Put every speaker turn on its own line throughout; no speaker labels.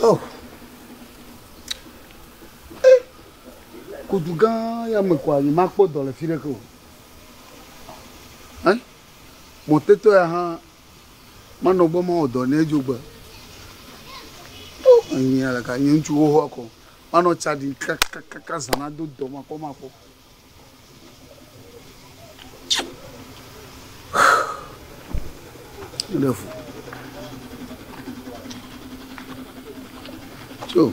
Oh. Koudugan ya me kwa ni makpo dans le filet ko. Hein? Mon teto ya ha mano bo mo do na ejugba. Oh, ni ala ka ni nchu ho ko. Mano chadi ka zana do do ma ko. Nefu. So,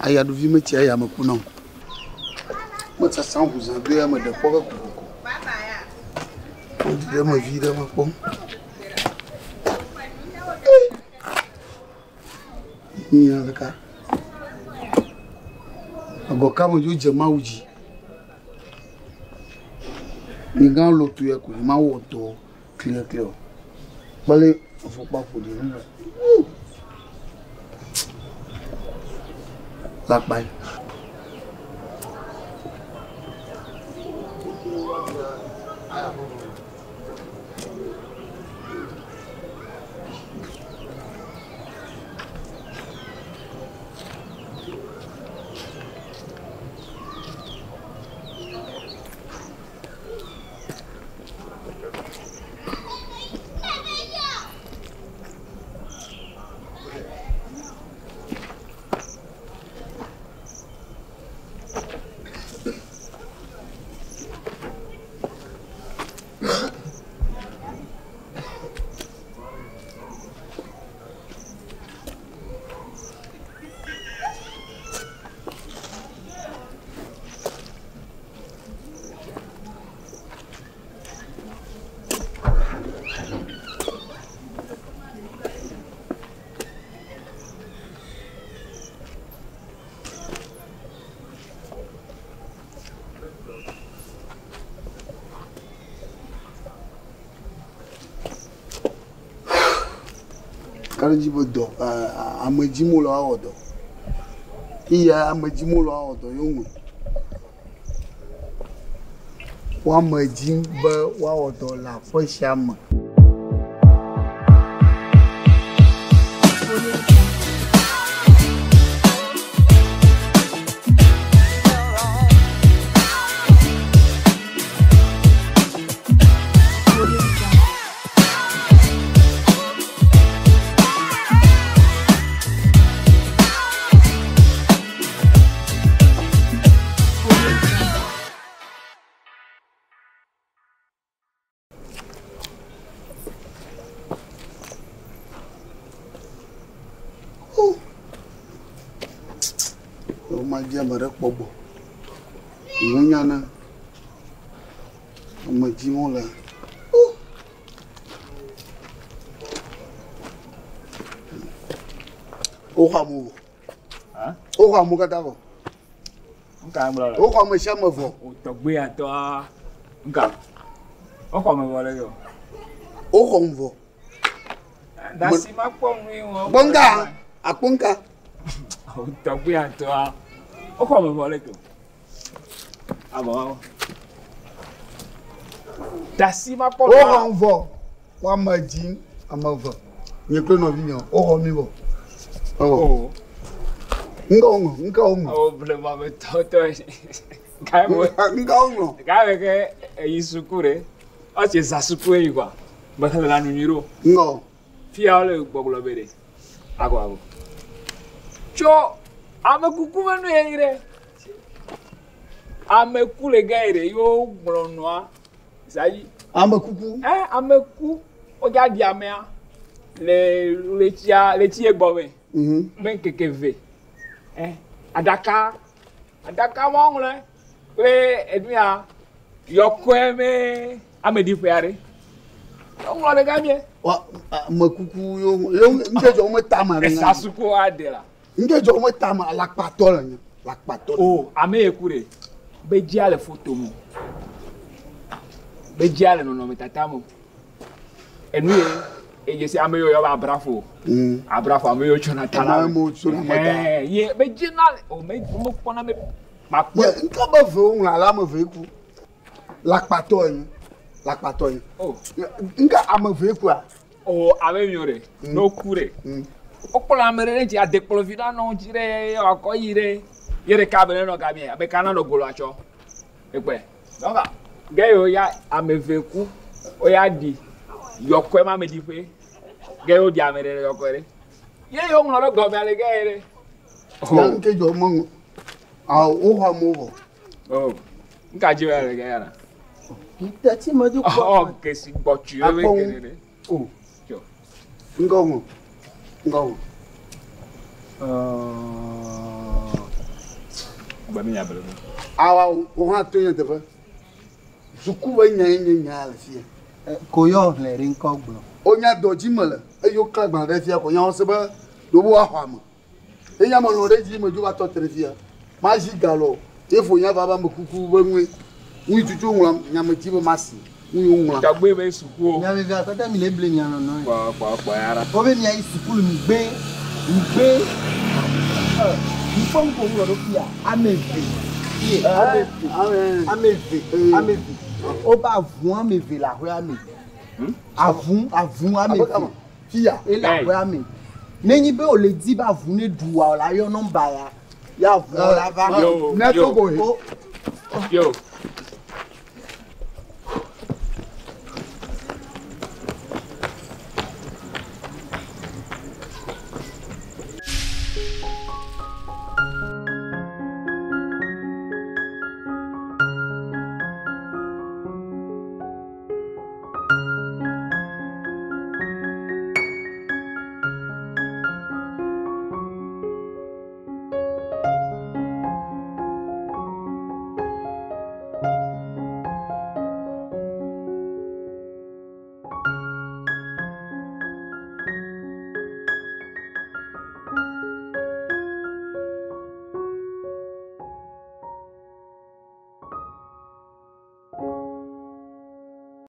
aya do vi meti aya makuna. Mo tsa san vous en deux ma de poko ko. Baba ya. On dit ma vie de ma pom. Ni alaka. Agoka mo jo jema uji. Ni gan lo tu ya ko ma wo to clear. Balé faut pas pour dire. Lạc bay. Jibo do amejimo lo awodo iya amejimo lo awodo yongu wa mejimba wa awodo la fo shama Mare pobo nyana amajimo la o xamu hein o xamu ka davo nka mbala o xamu chama vo o togbe ato nka o xamu vo le yo o xamu vo dasi ma pomwi won bonga apunka o togbe ato o como vale tu abo dasima po o ranvo wa majin amava ni pe no viyan o ho mi bo o nka o problema me toto kai mo nka ke yisukure o che sasuku yi kwa ba la nu nyiro ngo fia le gbogbo bere ago cho amekuku manu ere ameku le gaire yo gbronwa sayi amekuku ameku o ja di amea le ti egbowe ben kekeve adaka mo nle pe edua yokweme amedi feare o le gamie wa amekuku yo ngejo mo tamare sasuko adela ngejo mo tama lakpatol ni lakpatol oh ame ekure be dia le photo mu be dia le no metatamo enu ye se ame yo ba brafo abrafo ame yo chona tala mo chona mata ye be jinal o me mo pona me ma po nka ba vo un ala mo veku lakpatol oh nka ame veku a oh ame mi ore no kure O kpɔla ame ɖe dzi ade kplɔ vi ɖa nɔ dzi ɖe akɔ yi ɖe ye ɖeka be nɔ gamie abe kana nɔ golo atsɔ. Ekpe. Donc ge yo ya ame eve ku o ya di yɔkɔe ma me di ƒe. Ge yo di ame ɖe yɔkɔe ɖe. Ye yo ŋlɔ ɖe gɔmea le ge ɖe.
Ya nke jo mo a o ha mo bo.
Oh. Nka ji le ge ya na.
Ita ti mo ju ko.
Oh, ke si gbɔtsu e we ke ɖe.
Oh.
Jo.
Ngo.
Ba mi ya bele.
Awa o ha to yen tefa. Suku we nya le fie.
Ko yo le rin ko gbo.
O nya doji mo le. E yo kla gba re fie ko nya o se ba do bo ahwa mo. E nya mo no re ji mo ju ba to tere fie. Ma ji galo. E fo nya baba mo kuku we nwe. Nwi tutu nwam nya mo ji bo masi. Nwi nwam.
Ta gbe be suku o.
Nya be ga ta mi le ble nya no no.
Pa yara.
O be mi ai suku mi gbe. Ni fon ko mo do fia. Amevi. Amevi. O ba vun amevi la ho amevi. Avun amevi.
Fia.
E la ho amevi. Nenyi be o le di ba vun ne duwa o la yo number ya. Ya vun la va.
Yo.
Yo.